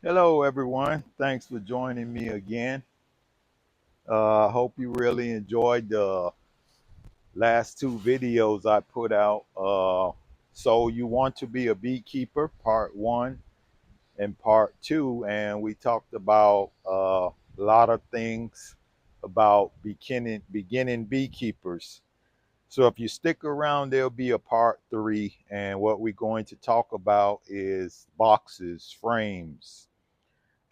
Hello, everyone. Thanks for joining me again. I hope you really enjoyed the last two videos I put out. So, you want to be a beekeeper, part one and part two. And we talked about a lot of things about beginning beekeepers. So, if you stick around, there'll be a part three. And what we're going to talk about is boxes, frames,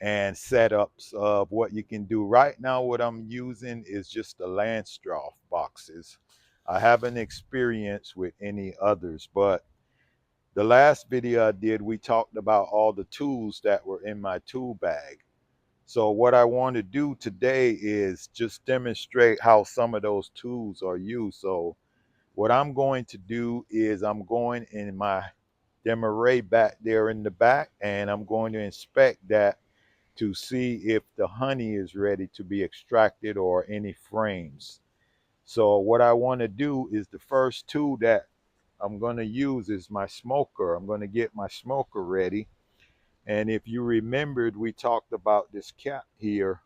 and setups of what you can do. Right now, what I'm using is just the Landstroth boxes. I haven't experienced with any others, but the last video I did, we talked about all the tools that were in my tool bag. So what I want to do today is just demonstrate how some of those tools are used. So what I'm going to do is I'm going in my Demaree back there in the back, and I'm going to inspect that to see if the honey is ready to be extracted or any frames. So what I want to do is the first tool that I'm going to use is my smoker. I'm going to get my smoker ready. And if you remembered, we talked about this cap here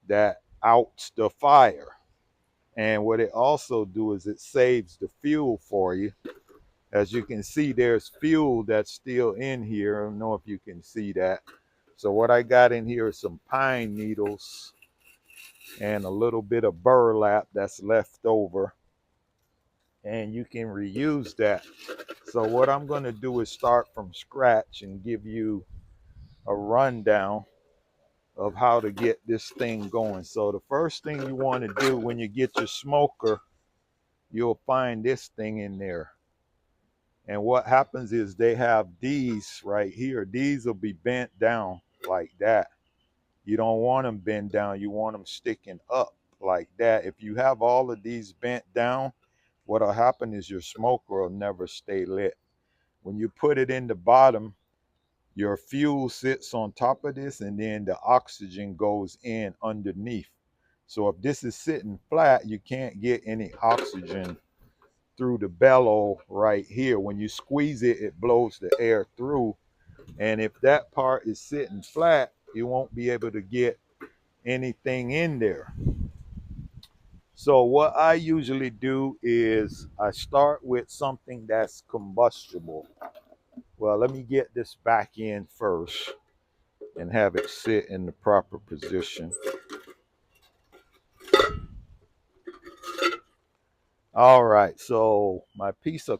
that outs the fire. And what it also do is it saves the fuel for you. As you can see, there's fuel that's still in here. I don't know if you can see that. So what I got in here is some pine needles and a little bit of burlap that's left over, and you can reuse that. So what I'm going to do is start from scratch and give you a rundown of how to get this thing going. So the first thing you want to do when you get your smoker, you'll find this thing in there. And what happens is they have these right here. These will be bent down like that. You don't want them bent down. You want them sticking up like that. If you have all of these bent down, what'll happen is your smoker will never stay lit. When you put it in the bottom, your fuel sits on top of this, and then the oxygen goes in underneath. So if this is sitting flat, you can't get any oxygen through the bellow right here. When you squeeze it, it blows the air through. And if that part is sitting flat, you won't be able to get anything in there. So what I usually do is I start with something that's combustible. Well, let me get this back in first and have it sit in the proper position. All right, so my piece of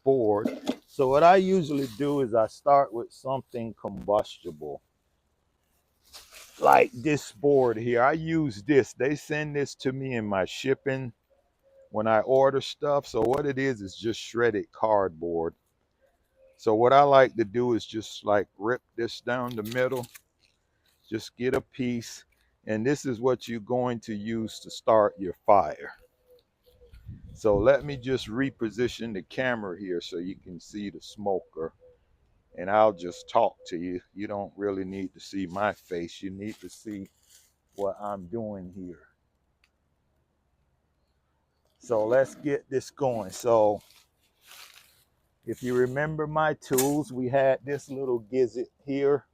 board. So what I usually do is I start with something combustible, like this board here. I use this. They send this to me in my shipping when I order stuff. So what it is just shredded cardboard. So what I like to do is just like rip this down the middle, just get a piece, and this is what you're going to use to start your fire. So let me just reposition the camera here so you can see the smoker, and I'll just talk to you. You don't really need to see my face. You need to see what I'm doing here. So let's get this going. So if you remember my tools, we had this little gizzard here,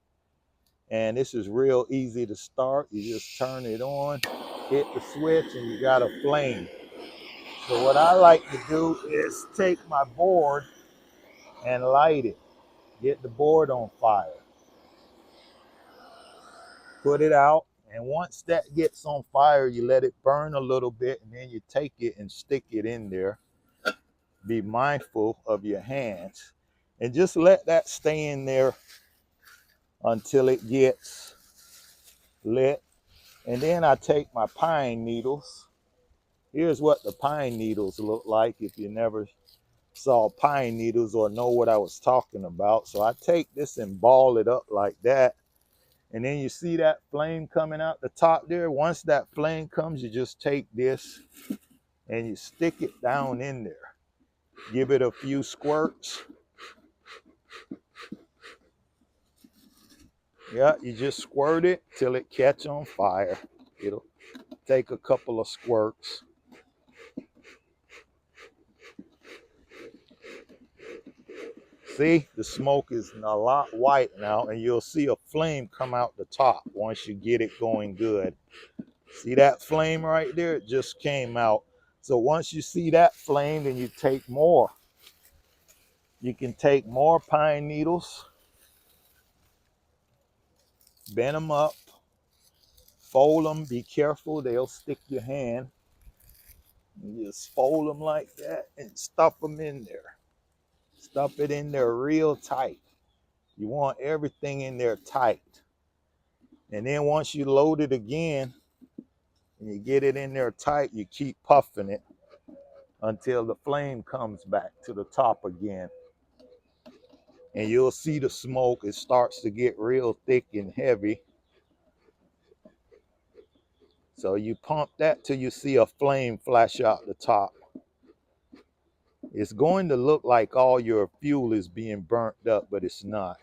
and this is real easy to start. You just turn it on, hit the switch, and you got a flame. So what I like to do is take my board and light it. Get the board on fire. Put it out, and once that gets on fire, you let it burn a little bit, and then you take it and stick it in there. Be mindful of your hands, and just let that stay in there until it gets lit. And then I take my pine needles. Here's what the pine needles look like if you never saw pine needles or know what I was talking about. So I take this and ball it up like that. And then you see that flame coming out the top there. Once that flame comes, you just take this and you stick it down in there. Give it a few squirts. Yeah, you just squirt it till it catch on fire. It'll take a couple of squirts. See, the smoke is a lot white now, and you'll see a flame come out the top once you get it going good. See that flame right there? It just came out. So once you see that flame, then you take more. You can take more pine needles, bend them up, fold them. Be careful, they'll stick your hand. You just fold them like that and stuff them in there. Stuff it in there real tight. You want everything in there tight. And then once you load it again, and you get it in there tight, you keep puffing it until the flame comes back to the top again. And you'll see the smoke, it starts to get real thick and heavy. So you pump that till you see a flame flash out the top. It's going to look like all your fuel is being burnt up, but it's not.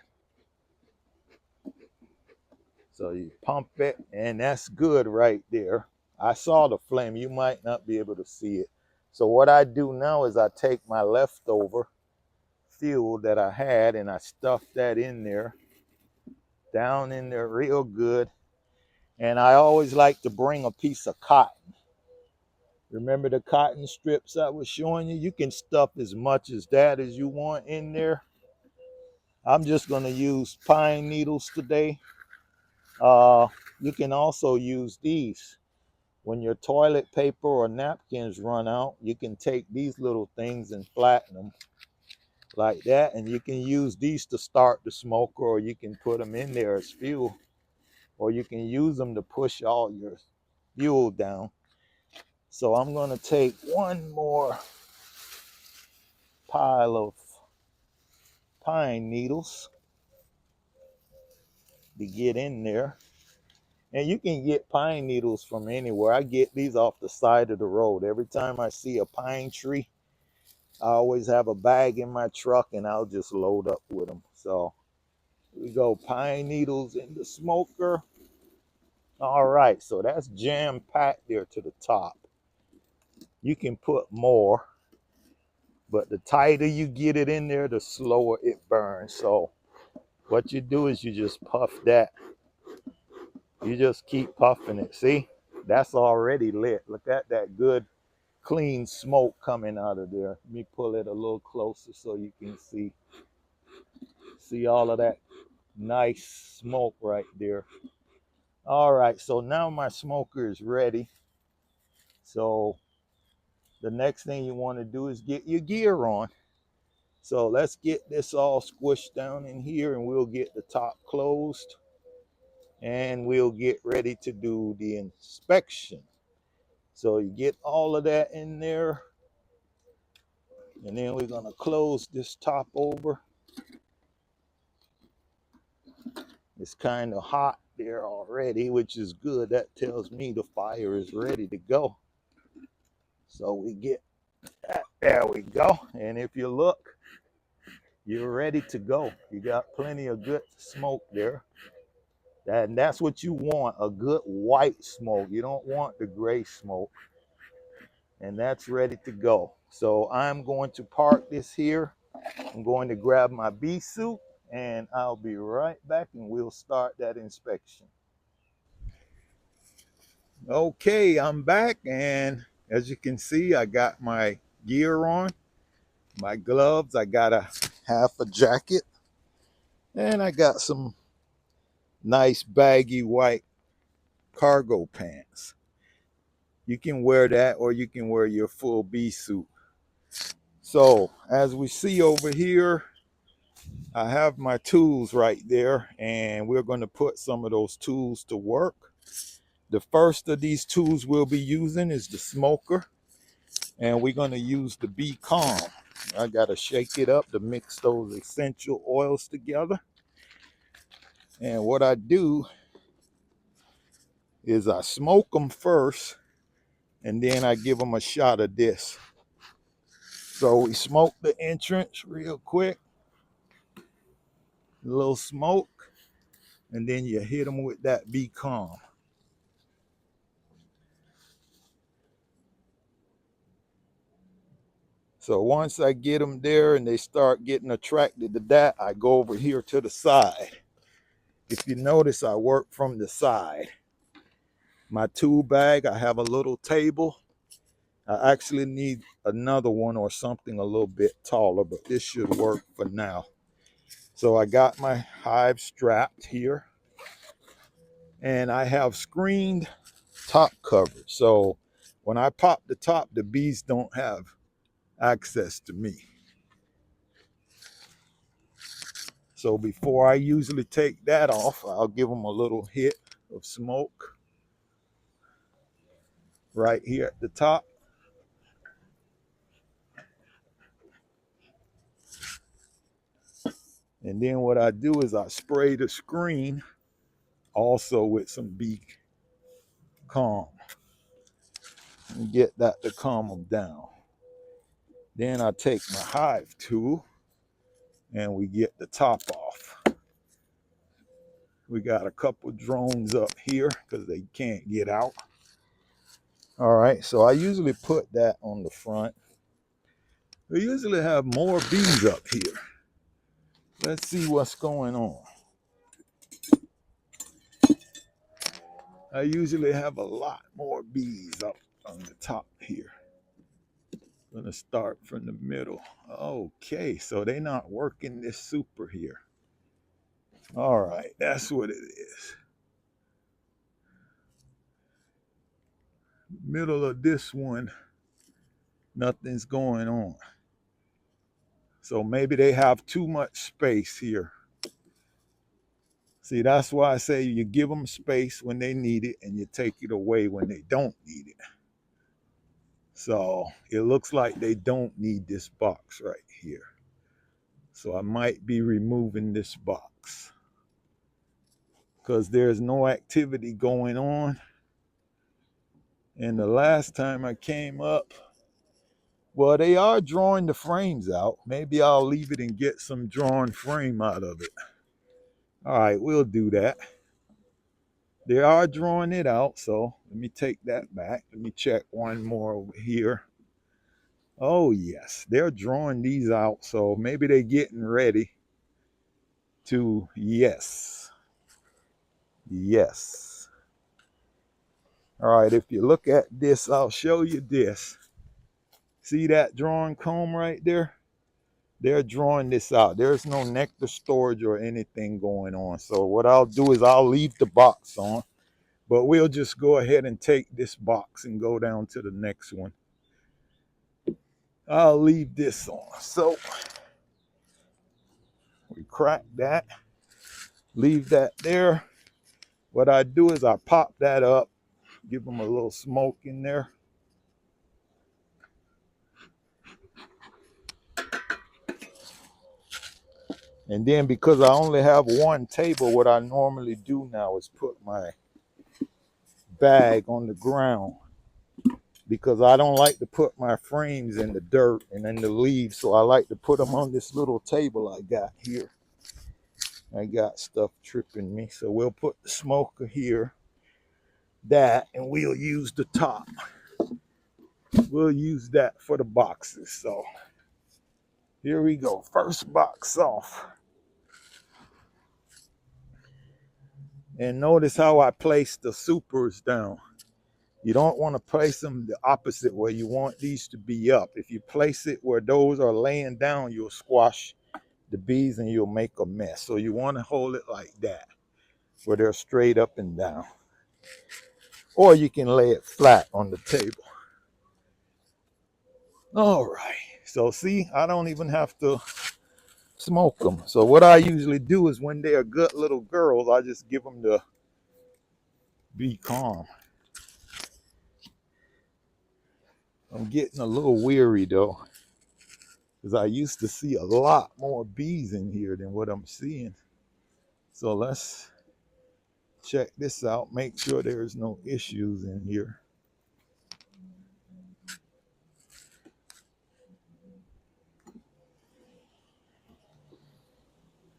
So you pump it, and that's good right there. I saw the flame. You might not be able to see it. So what I do now is I take my leftover fuel that I had, and I stuff that in there, down in there real good. And I always like to bring a piece of cotton. Remember the cotton strips I was showing you? You can stuff as much as that as you want in there. I'm just going to use pine needles today. You can also use these. When your toilet paper or napkins run out, you can take these little things and flatten them like that. And you can use these to start the smoker, or you can put them in there as fuel, or you can use them to push all your fuel down. So I'm going to take one more pile of pine needles to get in there. And you can get pine needles from anywhere. I get these off the side of the road. Every time I see a pine tree, I always have a bag in my truck, and I'll just load up with them. So we go pine needles in the smoker. All right, so that's jam-packed there to the top. You can put more, but the tighter you get it in there, the slower it burns. So what you do is you just puff that. You just keep puffing it. See, that's already lit. Look at that good, clean smoke coming out of there. Let me pull it a little closer so you can see all of that nice smoke right there. All right, so now my smoker is ready. So the next thing you want to do is get your gear on. So let's get this all squished down in here, and we'll get the top closed, and we'll get ready to do the inspection. So you get all of that in there, and then we're gonna close this top over. It's kind of hot there already, which is good. That tells me the fire is ready to go. So we get that, there we go. And if you look, you're ready to go. You got plenty of good smoke there. And that's what you want, a good white smoke. You don't want the gray smoke. And that's ready to go. So I'm going to park this here. I'm going to grab my bee suit, and I'll be right back, and we'll start that inspection. Okay, I'm back, and as you can see, I got my gear on, my gloves, I got a half a jacket, and I got some nice baggy white cargo pants. You can wear that, or you can wear your full bee suit. So as we see over here, I have my tools right there, and we're going to put some of those tools to work. The first of these tools we'll be using is the smoker, and we're going to use the Bee Calm. I got to shake it up to mix those essential oils together. And what I do is I smoke them first, and then I give them a shot of this. So we smoke the entrance real quick, a little smoke, and then you hit them with that Bee Calm. So once I get them there and they start getting attracted to that, I go over here to the side. If you notice, I work from the side. My tool bag, I have a little table. I actually need another one or something a little bit taller, but this should work for now. So I got my hive strapped here, and I have screened top cover. So when I pop the top, the bees don't have access to me. So before I usually take that off, I'll give them a little hit of smoke right here at the top. And then what I do is I spray the screen also with some bee calm and get that to calm them down. Then I take my hive tool and we get the top off. We got a couple drones up here because they can't get out. All right, so I usually put that on the front. We usually have more bees up here. Let's see what's going on. I usually have a lot more bees up on the top here. I'm gonna start from the middle. Okay, so they're not working this super here. All right, that's what it is. Middle of this one, nothing's going on. So maybe they have too much space here. See, that's why I say you give them space when they need it and you take it away when they don't need it. So it looks like they don't need this box right here. So I might be removing this box because there's no activity going on. And the last time I came up, well, they are drawing the frames out. Maybe I'll leave it and get some drawn frame out of it. All right, we'll do that. They are drawing it out, so let me take that back. Let me check one more over here. Oh, yes, they're drawing these out, so maybe they're getting ready to, yes. Yes. All right, if you look at this, I'll show you this. See that drawing comb right there? They're drawing this out. There's no nectar storage or anything going on. So what I'll do is I'll leave the box on, but we'll just go ahead and take this box and go down to the next one. I'll leave this on. So we crack that, leave that there. What I do is I pop that up, give them a little smoke in there. And then because I only have one table, what I normally do now is put my bag on the ground because I don't like to put my frames in the dirt and in the leaves. So I like to put them on this little table I got here. I got stuff tripping me. So we'll put the smoker here, that, and we'll use the top. We'll use that for the boxes. So here we go. First box off. And notice how I place the supers down. You don't want to place them the opposite way. You want these to be up. If you place it where those are laying down, you'll squash the bees and you'll make a mess. So you want to hold it like that, where they're straight up and down. Or you can lay it flat on the table. All right. So see, I don't even have to smoke them. So what I usually do is when they're good little girls, I just give them the be calm. I'm getting a little weary though, because I used to see a lot more bees in here than what I'm seeing. So let's check this out, make sure there's no issues in here.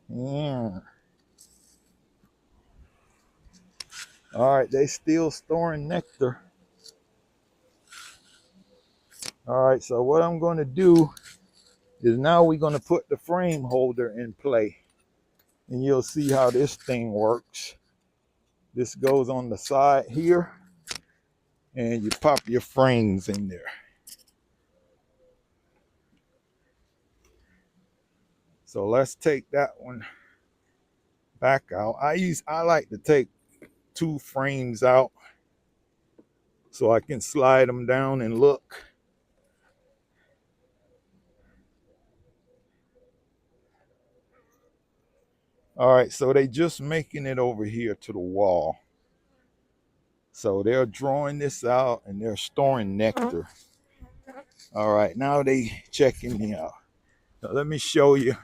Yeah. All right, they still storing nectar. All right, so what I'm going to do is now we're going to put the frame holder in play. And you'll see how this thing works. This goes on the side here, and you pop your frames in there. So let's take that one back out. I like to take 2 frames out so I can slide them down and look. All right, so they just making it over here to the wall. So they're drawing this out and they're storing nectar. All right, now they checking me out. Now let me show you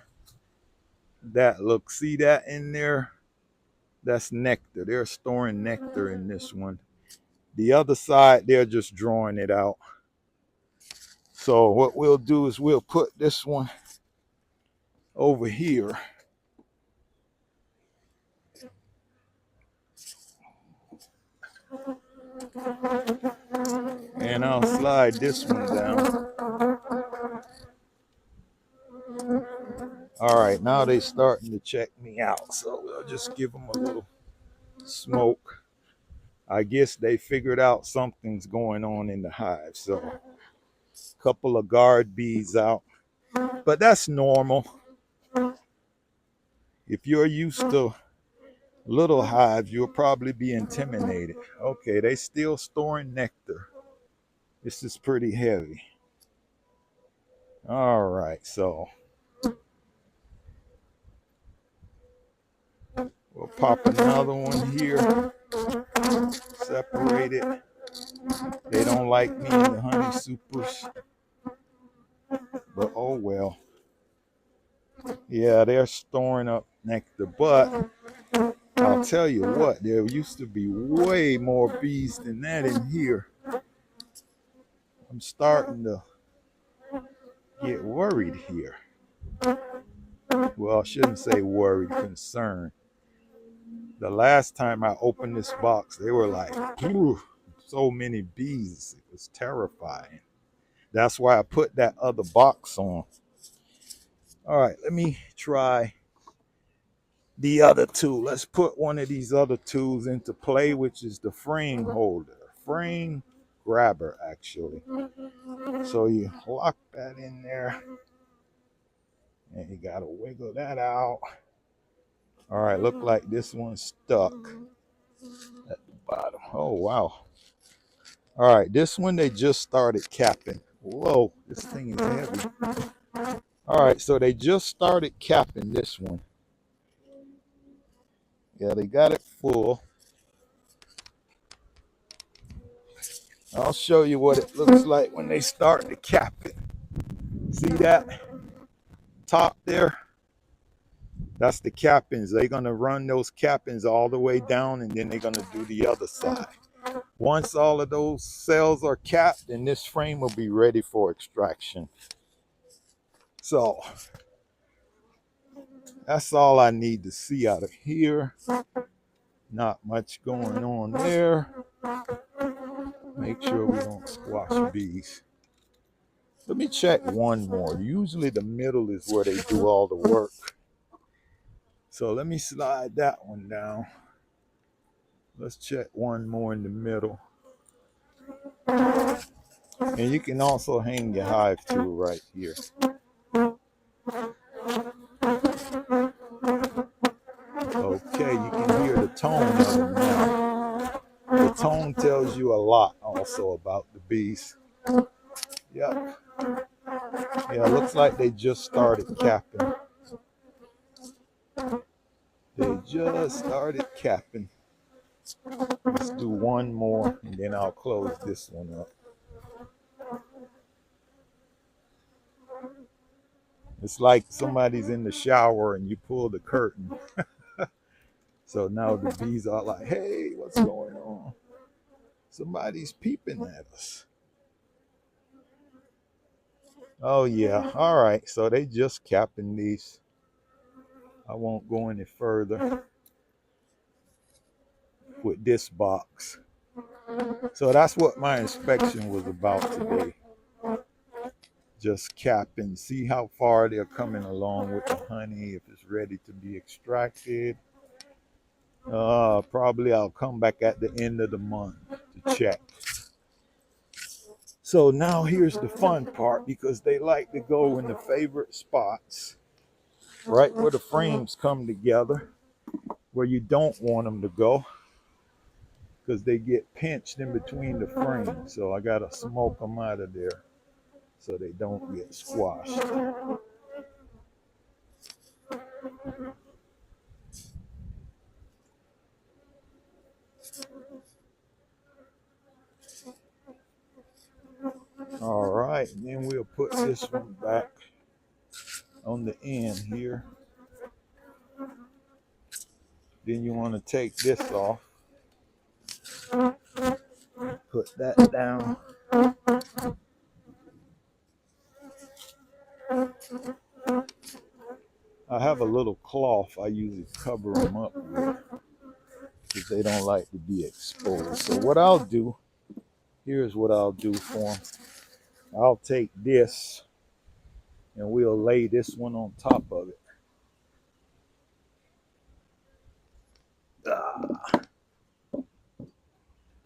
that. Look, see that in there? That's nectar. They're storing nectar in this one. The other side, they're just drawing it out. So what we'll do is we'll put this one over here. And I'll slide this one down. All right, now they starting to check me out. So we'll just give them a little smoke. I guess they figured out something's going on in the hive. So a couple of guard bees out. But that's normal. If you're used to little hives, you'll probably be intimidated. Okay, they still storing nectar. This is pretty heavy. All right, so we'll pop another one here. Separate it. They don't like me in the honey supers. But oh well. Yeah, they're storing up nectar. But I'll tell you what, there used to be way more bees than that in here. I'm starting to get worried here. Well, I shouldn't say worried, concerned. The last time I opened this box, they were like, so many bees. It was terrifying. That's why I put that other box on. All right, let me try the other tool. Let's put one of these other tools into play, which is the frame holder. Frame grabber, actually. So you lock that in there. And you gotta wiggle that out. All right, look like this one's stuck at the bottom. Oh, wow. All right, this one they just started capping. Whoa, this thing is heavy. All right, so they just started capping this one. Yeah, they got it full. I'll show you what it looks like when they start to cap it. See that top there? That's the cappings. They're going to run those cappings all the way down, and then they're going to do the other side. Once all of those cells are capped, then this frame will be ready for extraction. So that's all I need to see out of here. Not much going on there. Make sure we don't squash bees. Let me check one more. Usually the middle is where they do all the work. So let me slide that one down. Let's check one more in the middle. And you can also hang your hive tool right here. Okay, you can hear the tone of them now. The tone tells you a lot also about the bees. Yep. Yeah, it looks like they just started capping. They just started capping. Let's do one more and then I'll close this one up. It's like somebody's in the shower and you pull the curtain. So now the bees are like, hey, what's going on? Somebody's peeping at us. Oh yeah, all right. So they just capping these. I won't go any further with this box. So that's what my inspection was about today. Just cap and see how far they're coming along with the honey, if it's ready to be extracted. Probably I'll come back at the end of the month to check. So now here's the fun part, because they like to go in the favorite spots, right where the frames come together, where you don't want them to go, because they get pinched in between the frames. So I gotta smoke them out of there so they don't get squashed. All right, and then we'll put this one back on the end here. Then you want to take this off, put that down. I have a little cloth I usually cover them up with, because they don't like to be exposed. So what I'll do, here's what I'll do for them. I'll take this and we'll lay this one on top of it.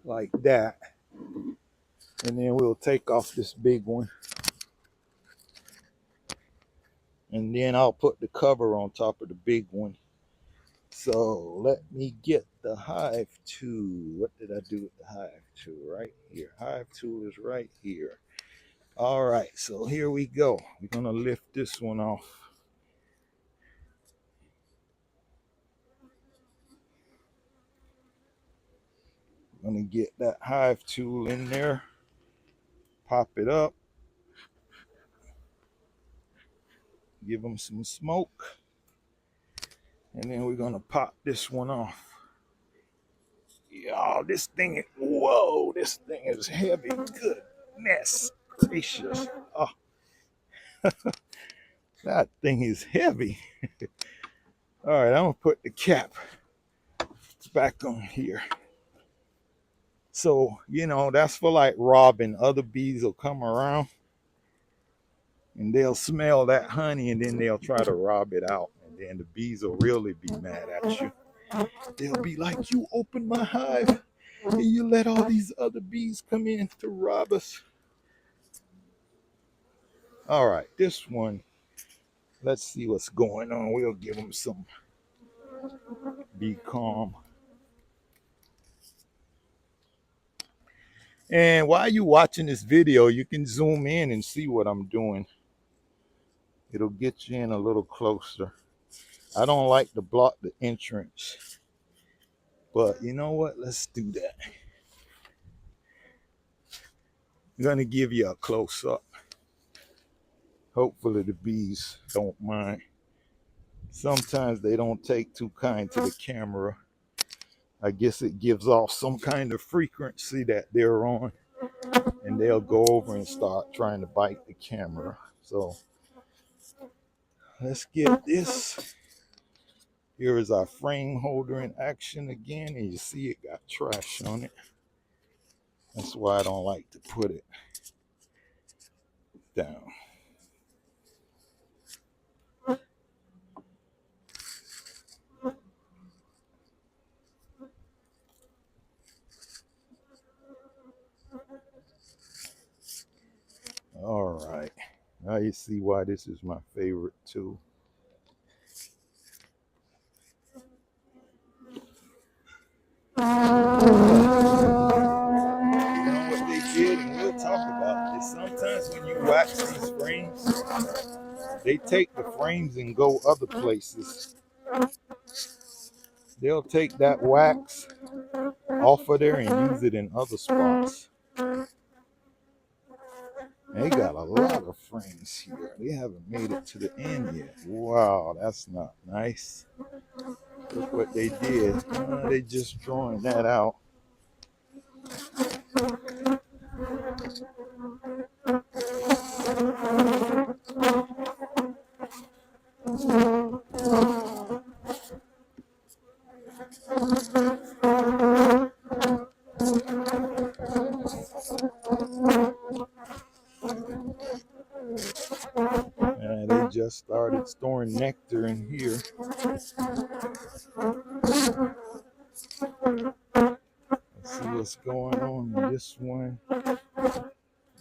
Like that. And then we'll take off this big one. And then I'll put the cover on top of the big one. So let me get the hive tool. What did I do with the hive tool? Right here. Hive tool is right here. All right, so here we go. We're gonna lift this one off. I'm gonna get that hive tool in there, pop it up, give them some smoke, and then we're gonna pop this one off. Y'all, this thing, whoa, this thing is heavy. Goodness gracious. Oh, that thing is heavy. All right, I'm gonna put the cap back on here. So, you know, that's for like robbing. Other bees will come around and they'll smell that honey and then they'll try to rob it out. And then the bees will really be mad at you. They'll be like, you opened my hive and you let all these other bees come in to rob us. All right, this one, let's see what's going on. We'll give them some Be Calm. And while you're watching this video, you can zoom in and see what I'm doing. It'll get you in a little closer. I don't like to block the entrance, but you know what? Let's do that. I'm gonna give you a close up. Hopefully the bees don't mind. Sometimes they don't take too kind to the camera. I guess it gives off some kind of frequency that they're on, and they'll go over and start trying to bite the camera. So let's get this. Here is our frame holder in action again, and you see it got trash on it. That's why I don't like to put it down. All right, now you see why this is my favorite tool. You know what they did, and we'll talk about this. Sometimes when you wax these frames, they take the frames and go other places. They'll take that wax off of there and use it in other spots. They got a lot of frames here. They haven't made it to the end yet. Wow, that's not nice. Look what they did. They just drawing that out. storing nectar in here. Let's see what's going on in this one.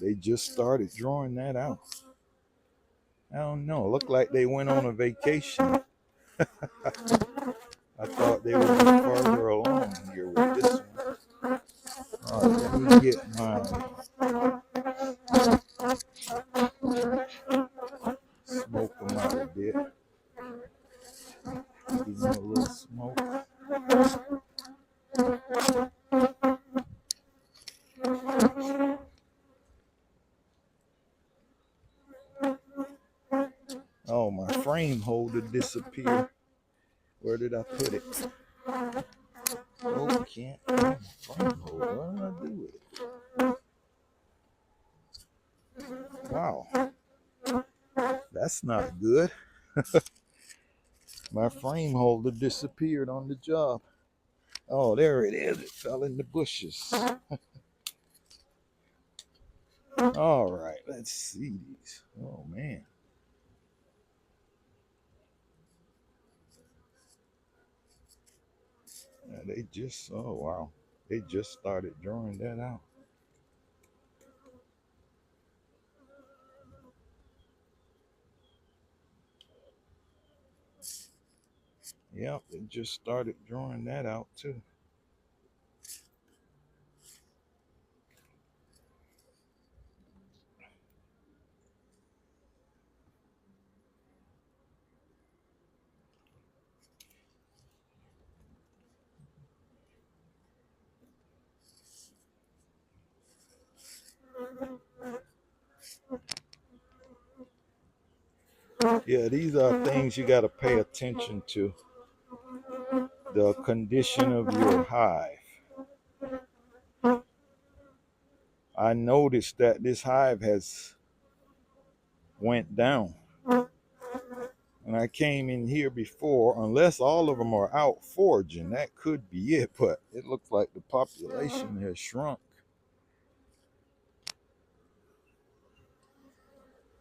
They just started drawing that out. I don't know. Look like they went on a vacation. I thought they would be further along here with this one. All right, let me get my smoke them out a bit. Give them a little smoke. Oh, my frame holder disappeared. Where did I put it? Oh, can't find my frame holder. What did I do with it? Wow. That's not good. My frame holder disappeared on the job. Oh, there it is. It fell in the bushes. All right, let's see these. Oh, man. Yeah, they just, oh, wow. They just started drawing that out. Yep, they just started drawing that out too. Yeah, these are things you got to pay attention to. The condition of your hive. I noticed that this hive has went down. And I came in here before, unless all of them are out foraging, that could be it, but it looks like the population has shrunk.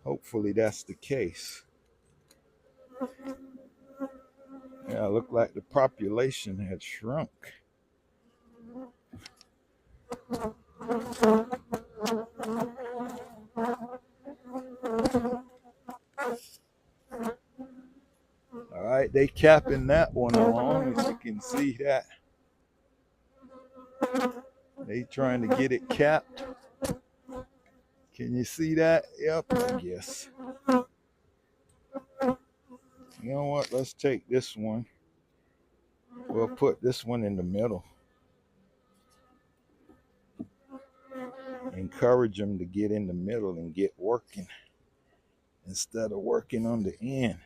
Hopefully that's the case. Yeah, it looked like the population had shrunk. All right, they capping that one along, as you can see that. They trying to get it capped. Can you see that? Yep, I guess. You know what? Let's take this one. We'll put this one in the middle. Encourage them to get in the middle and get working instead of working on the end.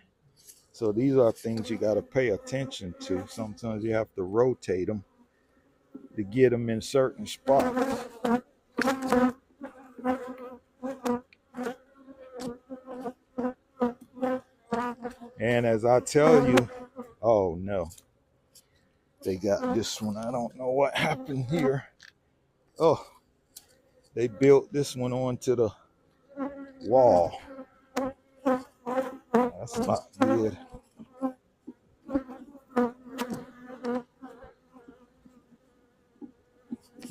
So these are things you got to pay attention to. Sometimes you have to rotate them to get them in certain spots. And as I tell you, oh no, they got this one. I don't know what happened here. Oh, they built this one onto the wall. That's not good.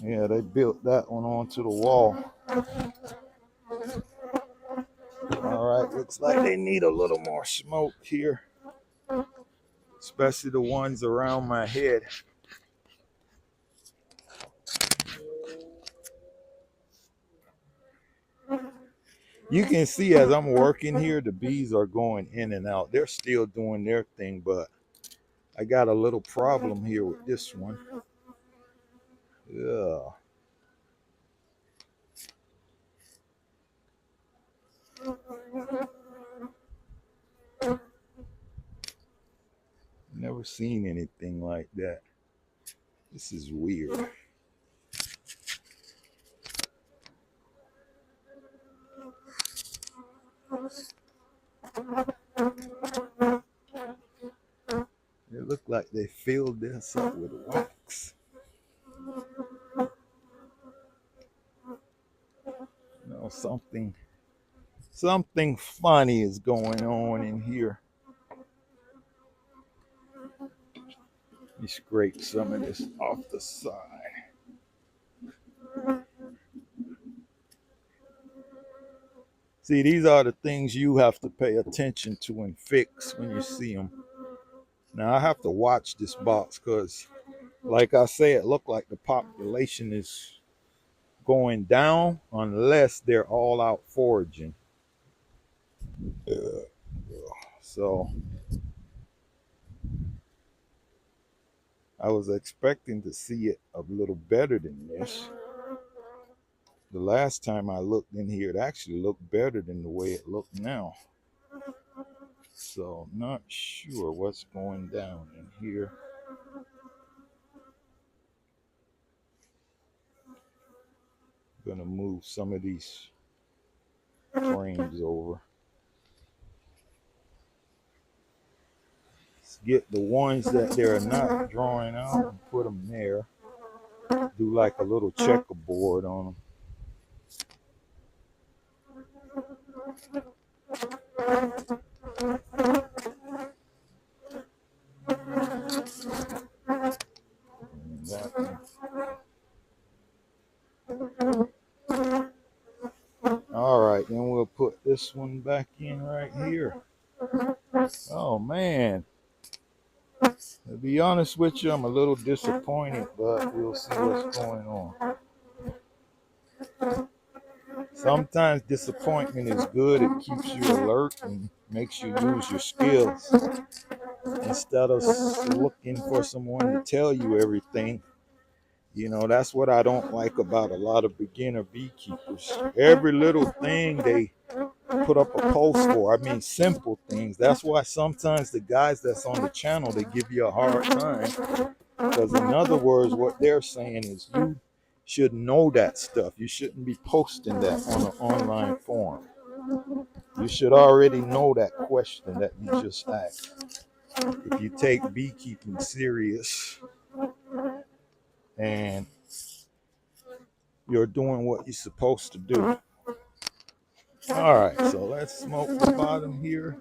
Yeah, they built that one onto the wall. All right, looks like they need a little more smoke here, especially the ones around my head. You can see as I'm working here, the bees are going in and out. They're still doing their thing, but I got a little problem here with this one. Yeah. Never seen anything like that. This is weird. It looked like they filled this up with wax. You know, something funny is going on in here. Let me scrape some of this off the side. See, these are the things you have to pay attention to and fix when you see them. Now, I have to watch this box because, like I say, it looked like the population is going down unless they're all out foraging. So I was expecting to see it a little better than this. The last time I looked in here, it actually looked better than the way it looked now. So not sure what's going down in here. Gonna move some of these frames over. Let's get the ones that they're not drawing out and put them there. Do like a little checkerboard on them. All right, then we'll put this one back in right here. Oh man, to be honest with you, I'm a little disappointed, but we'll see what's going on. Sometimes disappointment is good. It keeps you alert and makes you use your skills. Instead of looking for someone to tell you everything, you know, that's what I don't like about a lot of beginner beekeepers. Every little thing they put up a post for. I mean, simple things. That's why sometimes the guys that's on the channel, they give you a hard time. Because in other words, what they're saying is you should know that stuff. You shouldn't be posting that on an online forum. You should already know that question that you just asked. If you take beekeeping serious and you're doing what you're supposed to do. All right, so let's smoke the bottom here.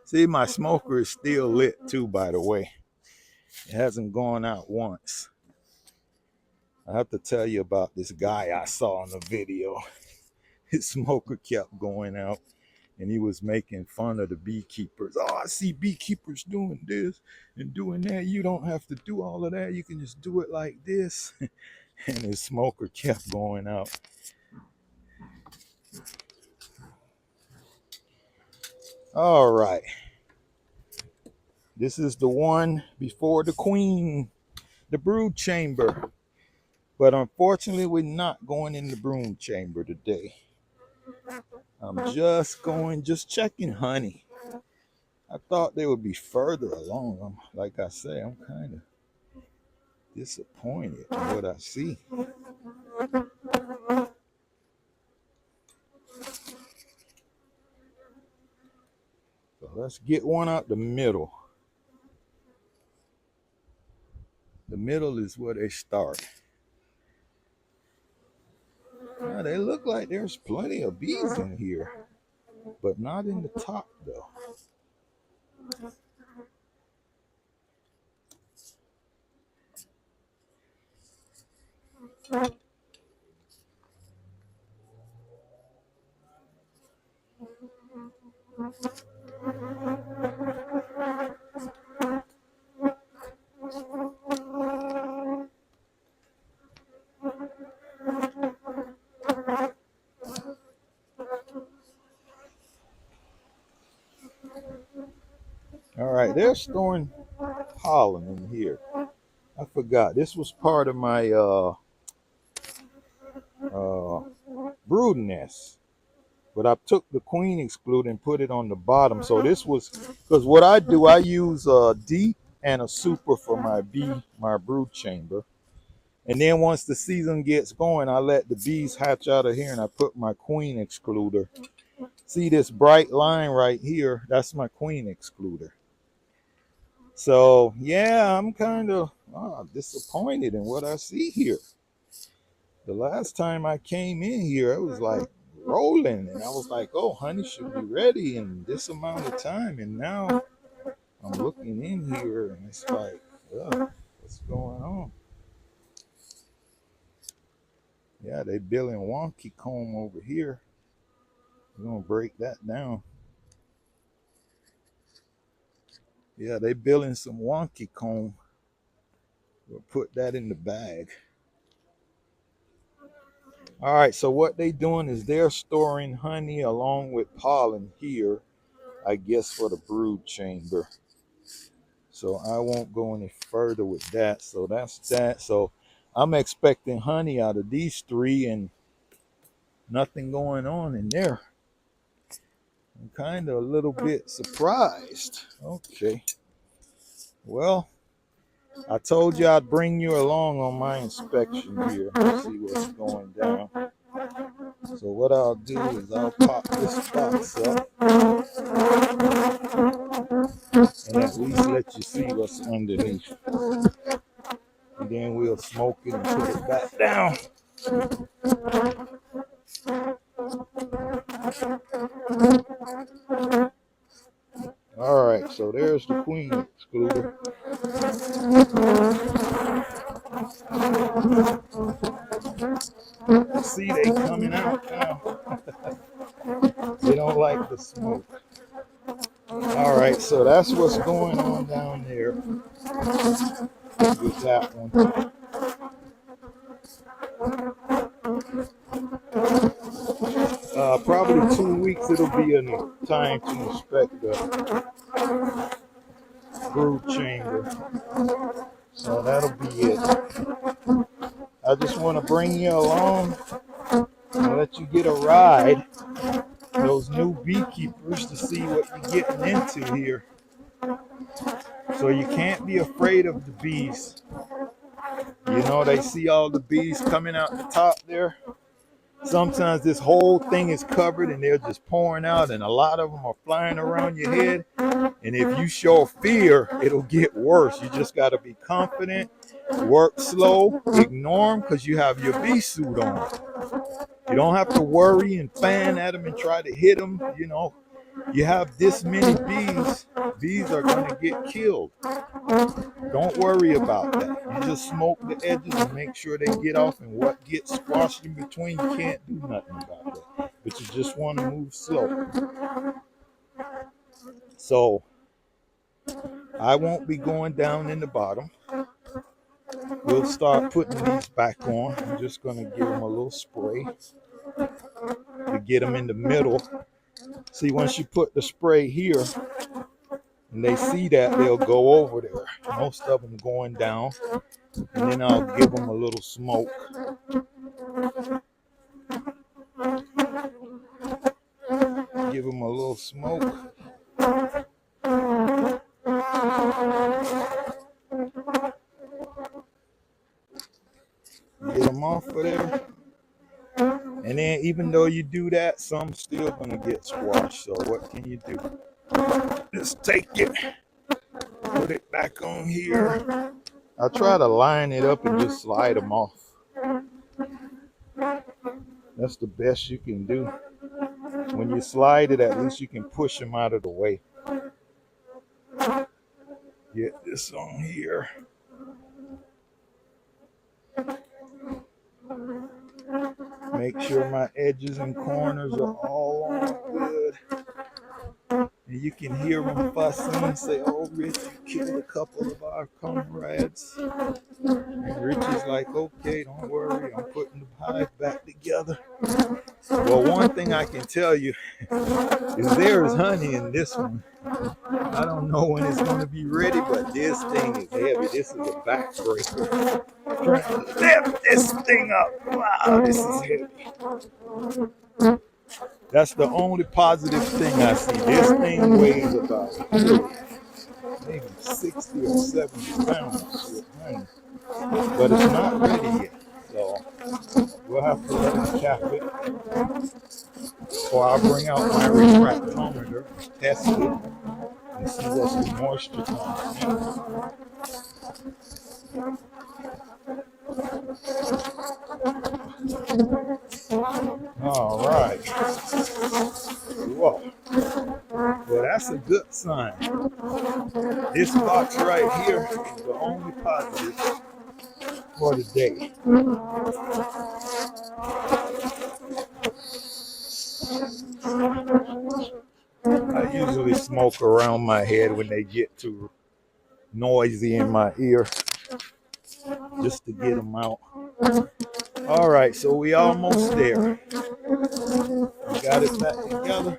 See, my smoker is still lit too, by the way. It hasn't gone out once. I have to tell you about this guy I saw in the video. His smoker kept going out and he was making fun of the beekeepers. Oh, I see beekeepers doing this and doing that. You don't have to do all of that. You can just do it like this. And his smoker kept going out. All right. This is the one before the queen, the brood chamber. But unfortunately, we're not going in the brood chamber today. I'm just checking honey. I thought they would be further along. Like I say, I'm kind of disappointed in what I see. So let's get one out the middle. The middle is where they start. Now, they look like there's plenty of bees in here, but not in the top though. All right, they're storing pollen in here. I forgot. This was part of my brood nest. But I took the queen excluder and put it on the bottom. So this was, because what I do, I use a deep and a super for my brood chamber. And then once the season gets going, I let the bees hatch out of here and I put my queen excluder. See this bright line right here? That's my queen excluder. So yeah, I'm kind of disappointed in what I see here. The last time I came in here, it was like rolling. And I was like, oh, honey should be ready in this amount of time. And now I'm looking in here and it's like, ugh, what's going on? Yeah, they building wonky comb over here. We're gonna break that down. Yeah, they building some wonky comb. We'll put that in the bag. All right, so what they doing is they're storing honey along with pollen here, I guess, for the brood chamber. So I won't go any further with that. So that's that. So I'm expecting honey out of these three and nothing going on in there. I'm kind of a little bit surprised. Okay. Well, I told you I'd bring you along on my inspection here to see what's going down. So what I'll do is I'll pop this box up and at least let you see what's underneath. And then we'll smoke it and put it back down. All right, so there's the queen excluder. See, they coming out now. They don't like the smoke. All right, so that's what's going on down there with that one. Probably 2 weeks it'll be enough time to inspect the brood chamber. So that'll be it. I just want to bring you along and let you get a ride. Those new beekeepers to see what you're getting into here. So you can't be afraid of the bees. You know, they see all the bees coming out the top there. Sometimes this whole thing is covered and they're just pouring out, and a lot of them are flying around your head. And if you show fear, it'll get worse. You just got to be confident, work slow, ignore them because you have your bee suit on. You don't have to worry and fan at them and try to hit them. You know, you have this many bees, bees are going to get killed. Don't worry about that. You just smoke the edges and make sure they get off, and what gets squashed in between, you can't do nothing about that. But you just want to move slow. So I won't be going down in the bottom. We'll start putting these back on. I'm just going to give them a little spray to get them in the middle. See, once you put the spray here and they see that, they'll go over there. Most of them going down. And then I'll give them a little smoke. Give them a little smoke. Get them off of there. And then even though you do that, some still gonna get squashed. So what can you do? Just take it, put it back on here. I try to line it up and just slide them off. That's the best you can do. When you slide it, at least you can push them out of the way. Get this on here. Make sure my edges and corners are all on good. And you can hear them fussing and say, oh, Rich, you killed a couple of our comrades. And Rich is like, okay, don't worry, I'm putting the hive back together. Well, one thing I can tell you is there is honey in this one. I don't know when it's going to be ready, but this thing is heavy. This is a backbreaker. Trying to lift this thing up. Wow, this is heavy. That's the only positive thing I see. This thing weighs about maybe 60 or 70 pounds with honey. But it's not ready yet. So we'll have to let it cap it. Or I'll bring out my refractometer, test it, and see what's the moisture content. All right. Whoa. Well, that's a good sign. This box right here is the only positive for the day. I usually smoke around my head when they get too noisy in my ear, just to get them out. All right, so we almost there. We got it back together.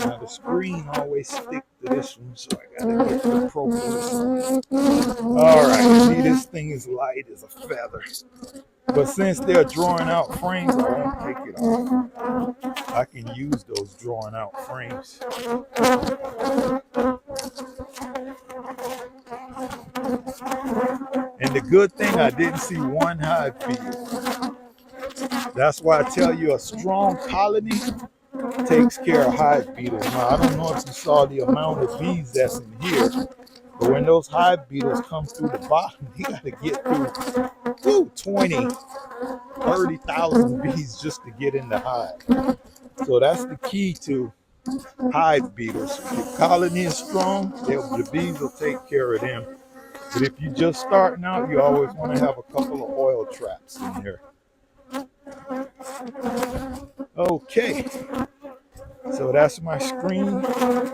Now the screen always stick to this one, so I gotta get the propolis on. All right, see, this thing is light as a feather. But since they're drawing out frames, I won't take it off. I can use those drawing out frames. And the good thing, I didn't see one hive beetle. That's why I tell you a strong colony takes care of hive beetles. Now, I don't know if you saw the amount of bees that's in here, but when those hive beetles come through the bottom, you got to get through 20, 30,000 bees just to get in the hive. So that's the key to hive beetles. If your colony is strong, the bees will take care of them. But if you're just starting out, you always want to have a couple of oil traps in here. Okay, so that's my screen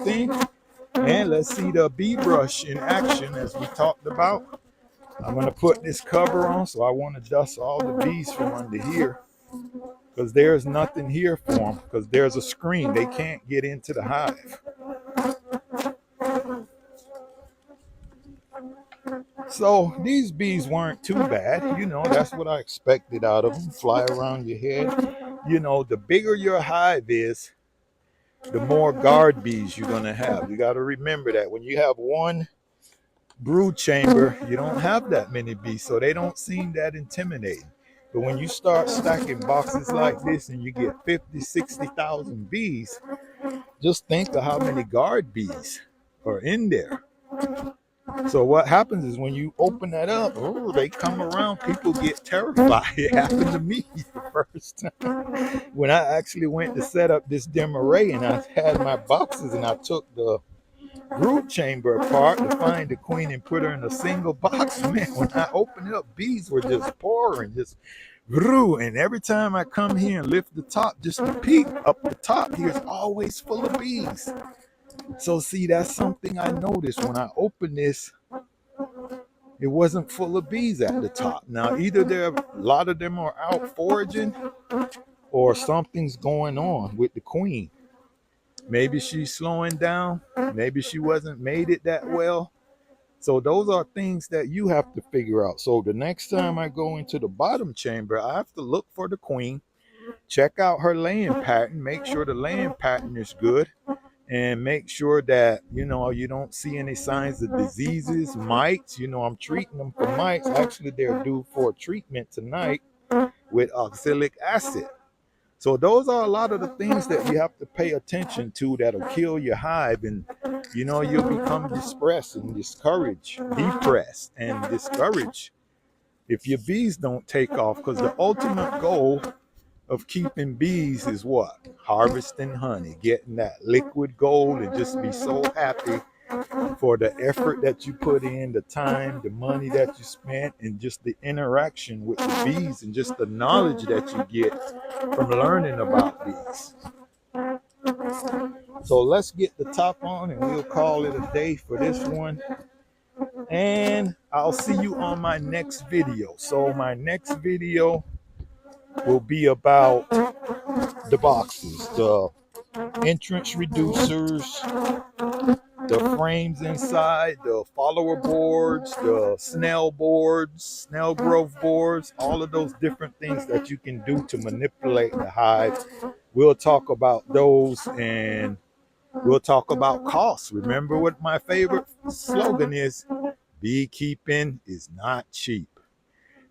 thing. And let's see the bee brush in action as we talked about. I'm going to put this cover on, so I want to dust all the bees from under here, because there's nothing here for them, because there's a screen. They can't get into the hive. So these bees weren't too bad. You know, that's what I expected out of them. Fly around your head. You know, the bigger your hive is, the more guard bees you're going to have. You got to remember that when you have one brood chamber, you don't have that many bees, so they don't seem that intimidating. But when you start stacking boxes like this and you get 50, 60,000 bees, just think of how many guard bees are in there. So what happens is when you open that up, oh, they come around, people get terrified. It happened to me the first time when I actually went to set up this Demaree, and I had my boxes and I took the brood chamber apart to find the queen and put her in a single box. Man, when I opened it up, bees were just pouring, just grew. And every time I come here and lift the top just to peek up the top, here's always full of bees. So see, that's something I noticed when I opened this. It wasn't full of bees at the top. Now, either a lot of them are out foraging, or something's going on with the queen. Maybe she's slowing down. Maybe she wasn't made it that well. So those are things that you have to figure out. So the next time I go into the bottom chamber, I have to look for the queen, check out her laying pattern, make sure the laying pattern is good, and make sure that, you know, you don't see any signs of diseases, mites. You know, I'm treating them for mites. Actually, they're due for a treatment tonight with oxalic acid. So those are a lot of the things that you have to pay attention to that'll kill your hive, and you know, you'll become depressed and depressed and discouraged if your bees don't take off, because the ultimate goal of keeping bees is what? Harvesting honey, getting that liquid gold, and just be so happy for the effort that you put in, the time, the money that you spent, and just the interaction with the bees, and just the knowledge that you get from learning about bees. So let's get the top on and we'll call it a day for this one. And I'll see you on my next video. So my next video will be about the boxes, the entrance reducers, the frames inside, the follower boards, the snail boards, snail growth boards, all of those different things that you can do to manipulate the hive. We'll talk about those, and we'll talk about costs. Remember what my favorite slogan is: beekeeping is not cheap.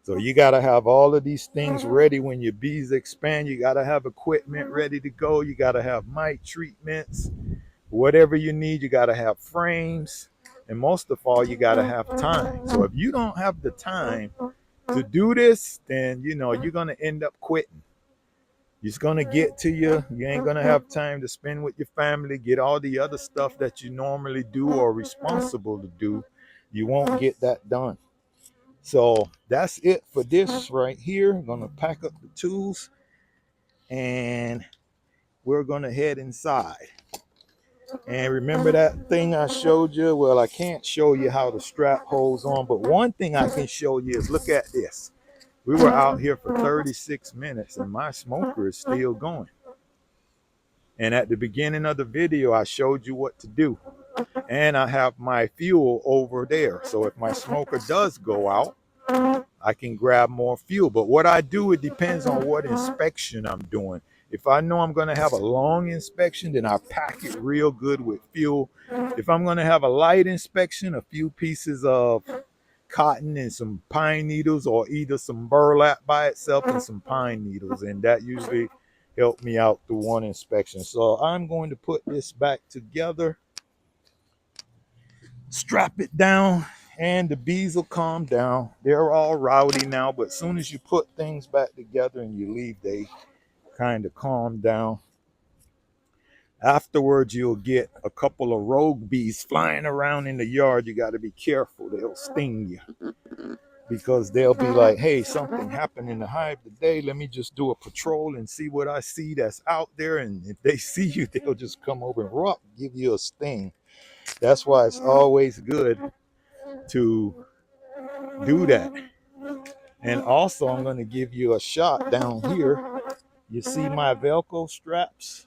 So you got to have all of these things ready when your bees expand. You got to have equipment ready to go. You got to have mite treatments. Whatever you need, you got to have frames. And most of all, you got to have time. So if you don't have the time to do this, then you know you're gonna end up quitting. It's gonna get to you. You ain't gonna have time to spend with your family, get all the other stuff that you normally do or responsible to do. You won't get that done. So that's it for this right here. I'm gonna pack up the tools and we're gonna head inside. And remember that thing I showed you? Well, I can't show you how the strap holds on, but one thing I can show you is look at this. We were out here for 36 minutes and my smoker is still going. And at the beginning of the video, I showed you what to do. And I have my fuel over there. So if my smoker does go out, I can grab more fuel. But what I do, it depends on what inspection I'm doing. If I know I'm going to have a long inspection, then I pack it real good with fuel. If I'm going to have a light inspection, a few pieces of cotton and some pine needles, or either some burlap by itself and some pine needles. And that usually helped me out through one inspection. So I'm going to put this back together, strap it down, and the bees will calm down. They're all rowdy now, but as soon as you put things back together and you leave, they kind of calm down. Afterwards, you'll get a couple of rogue bees flying around in the yard. You got to be careful. They'll sting you because they'll be like, hey, something happened in the hive today. Let me just do a patrol and see what I see that's out there. And if they see you, they'll just come over and give you a sting. That's why it's always good to do that. And also, I'm going to give you a shot down here. You see my Velcro straps?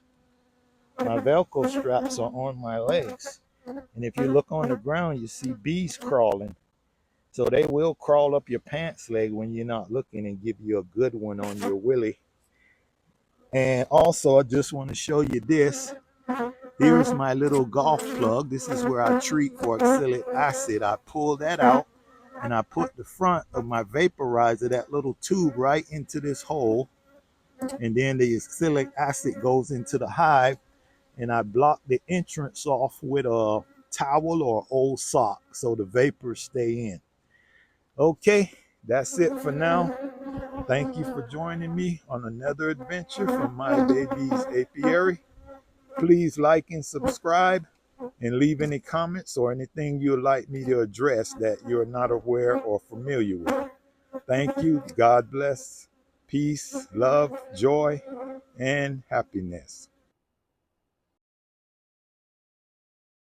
My Velcro straps are on my legs. And if you look on the ground, you see bees crawling. So they will crawl up your pants leg when you're not looking and give you a good one on your willy. And also, I just want to show you this. Here's my little golf plug. This is where I treat for oxalic acid. I pull that out and I put the front of my vaporizer, that little tube, right into this hole. And then the oxalic acid goes into the hive. And I block the entrance off with a towel or old sock so the vapors stay in. Okay, that's it for now. Thank you for joining me on another adventure from My Baby's Apiary. Please like and subscribe and leave any comments or anything you'd like me to address that you're not aware or familiar with. Thank you. God bless. Peace, love, joy, and happiness.